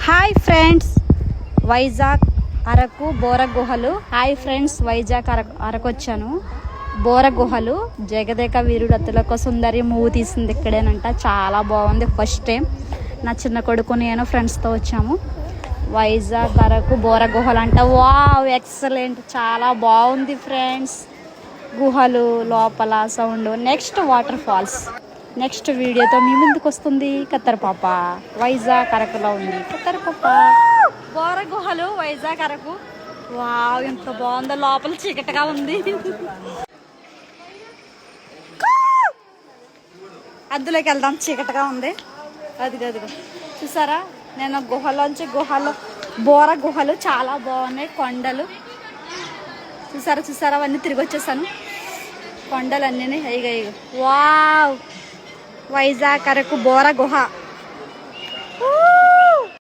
Hi friends, Vizag Araku బోర గుహలు. Hi friends, Vizag Araku వచ్చాను. బోర గుహలు జగదేక వీరుడు అతులక సుందరి మూవీ తీసింది ఇక్కడేనంట. చాలా బాగుంది. ఫస్ట్ టైం నా చిన్న కొడుకు నేను ఫ్రెండ్స్తో వచ్చాము. వైజాగ్ అరకు బోర గుహలు అంట. వావ్, ఎక్సలెంట్, చాలా బాగుంది ఫ్రెండ్స్. గుహలు లోపల sound. Next water falls. Next వీడియోతో మీ ముందుకు వస్తుంది కత్తర్ పాప. వైజాగ్ అరకులో ఉంది కత్తర్ పాప. బోర గుహలు వైజాగ్ అరకు. వావ్, ఎంత బాగుందో. లోపల చీకటిగా ఉంది. అద్దులోకి వెళ్దాం, చీకటిగా ఉంది. అదిగో చూసారా, నేను గుహలో బోర గుహలు చాలా బాగున్నాయి. కొండలు చూసారా అవన్నీ తిరిగి వచ్చేసాను. కొండలు అన్నీ. వావ్, వైజాగ్ అరకు బోర గుహ.